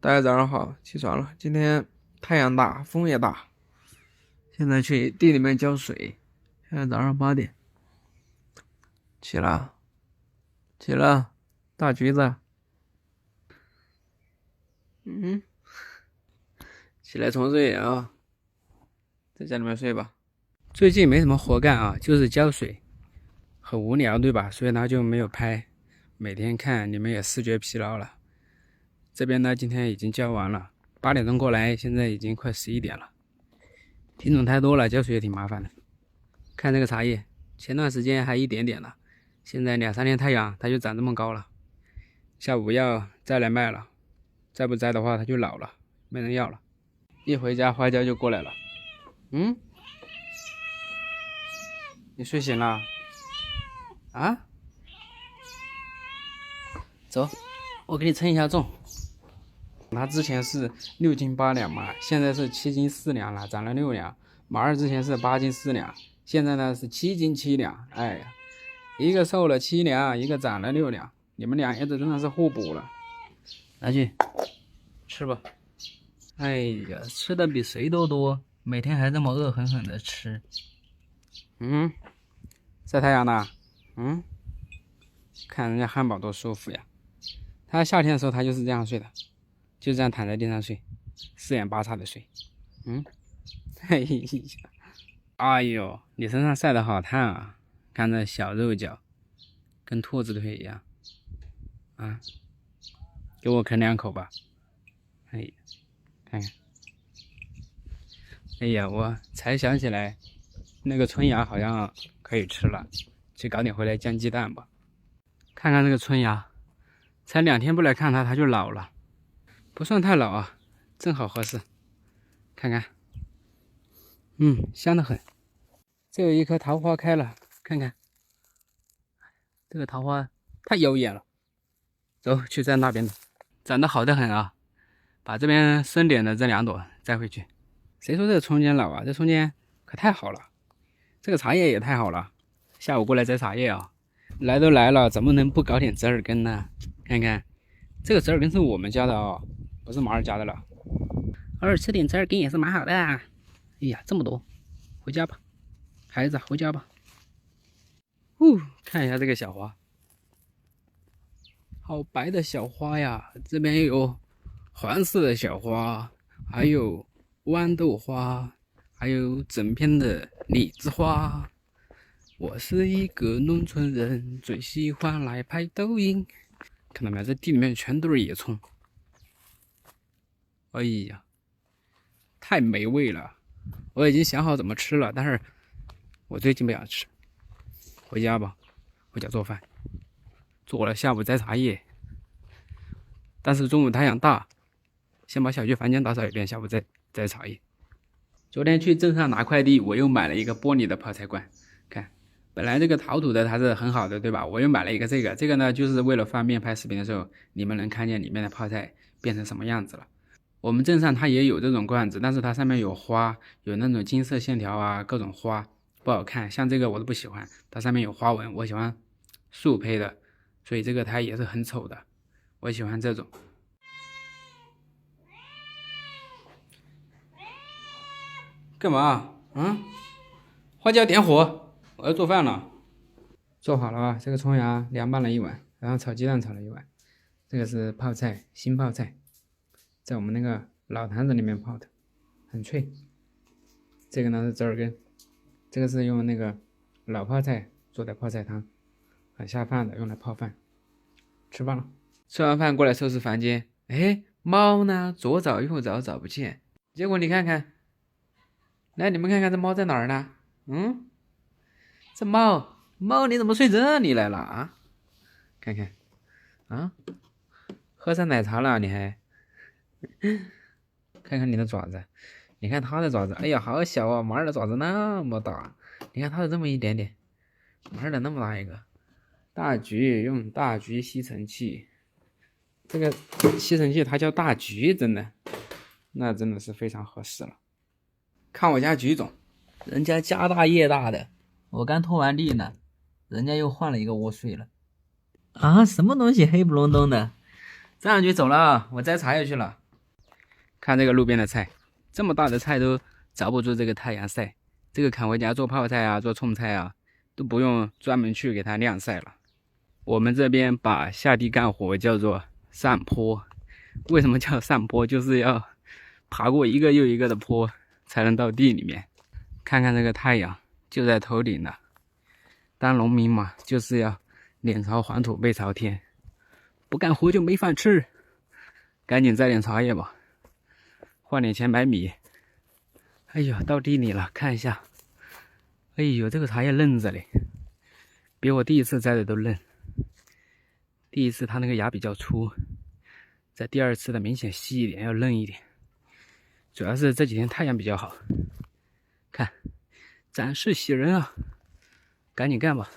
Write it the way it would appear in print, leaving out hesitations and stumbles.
大家早上好，起床了。今天太阳大，风也大。现在去地里面浇水。现在早上8点，起了，起了，大橘子。起来冲水啊，在家里面睡吧。最近没什么活干啊，就是浇水，很无聊对吧？所以呢就没有拍。每天看你们也视觉疲劳了。这边呢今天已经浇完了，8点钟过来，现在已经快11点了。品种太多了，浇水也挺麻烦的。看这个茶叶，前段时间还一点点了，现在2、3天太阳它就长这么高了。下午要摘来卖了，再不摘的话它就老了，没人要了。一回家花椒就过来了。你睡醒了？啊？走，我给你称一下重。它之前是6斤8两嘛，现在是7斤4两了，涨了6两。马二之前是8斤4两，现在呢是7斤7两。哎呀，一个瘦了7两，一个涨了6两，你们俩叶子真的是互补了。拿去吃吧。哎呀，吃的比谁都多，每天还这么恶狠狠的吃。晒太阳呢？看人家汉堡多舒服呀。他夏天的时候他就是这样睡的，就这样躺在地上睡，4眼8叉的睡。哎呀，哎呦，你身上晒得好烫啊！看这小肉脚，跟兔子腿一样。给我啃2口吧。哎呀，看看。哎呀，我才想起来，那个春芽好像可以吃了，去搞点回来酱鸡蛋吧。看看这个春芽，才2天不来看它就老了，不算太老啊，正好合适。看看，香得很。这有一棵桃花开了，看看，这个桃花太妖艳了。走，去摘那边的，长得好得很啊。把这边深点的这2朵摘回去。谁说这个葱间老啊？这葱间可太好了，这个茶叶也太好了。下午过来摘茶叶啊，来都来了，怎么能不搞点折耳根呢？看看，这个折耳根是我们家的哦，不是马二家的了。偶尔吃点折耳根也是蛮好的啊。哎呀，这么多，回家吧，孩子，回家吧。看一下这个小花，好白的小花呀！这边有黄色的小花，还有豌豆花，还有整片的李子花。我是一个农村人，最喜欢来拍抖音。看到没有？这地里面全都是野葱。哎呀，太美味了！我已经想好怎么吃了，但是我最近不想吃。回家吧，回家做饭。做了下午摘茶叶，但是中午太阳大，先把小区房间打扫一遍，下午再摘茶叶。昨天去镇上拿快递，我又买了一个玻璃的泡菜罐。看，本来这个陶土的它是很好的，对吧？我又买了一个这个呢，就是为了方便拍视频的时候，你们能看见里面的泡菜变成什么样子了。我们镇上它也有这种罐子，但是它上面有花，有那种金色线条啊，各种花不好看。像这个我都不喜欢，它上面有花纹，我喜欢素胚的，所以这个它也是很丑的，我喜欢这种。干嘛？花椒点火，我要做饭了。做好了吧？这个葱芽凉拌了1碗，然后炒鸡蛋炒了1碗。这个是泡菜，新泡菜，在我们那个老坛子里面泡的，很脆。这个呢是折耳根，这个是用那个老泡菜做的泡菜汤，很下饭的，用来泡饭。吃饭了，吃完饭过来收拾房间。哎，猫呢？左找右找找不见，结果你看看，来你们看看这猫在哪儿呢？这猫你怎么睡这里来了啊？看看，喝上奶茶了你还？看看你的爪子，你看它的爪子，哎呀好小啊！马二的爪子那么大，你看它的这么一点点，马二的那么大一个。大橘用大橘吸尘器，这个吸尘器它叫大橘，真的，那真的是非常合适了。看我家橘种，人家家大业大的，我刚拖完地呢，人家又换了一个窝睡了。什么东西黑不隆咚的？这样就走了，我摘茶叶去了。看这个路边的菜，这么大的菜都遭不住这个太阳晒，这个砍回家做泡菜啊，做葱菜啊，都不用专门去给它晾晒了。我们这边把下地干活叫做上坡，为什么叫上坡？就是要爬过一个又一个的坡才能到地里面。看看这个太阳就在头顶了，当农民嘛，就是要脸朝黄土背朝天，不干活就没饭吃，赶紧摘点茶叶吧，换点钱买米。哎呦，到地里了，看一下，哎呦，这个茶叶嫩着嘞，比我第一次摘的都嫩。第一次它那个芽比较粗，在第二次的明显细一点，要嫩一点。主要是这几天太阳比较好，看，展示喜人啊，赶紧干吧。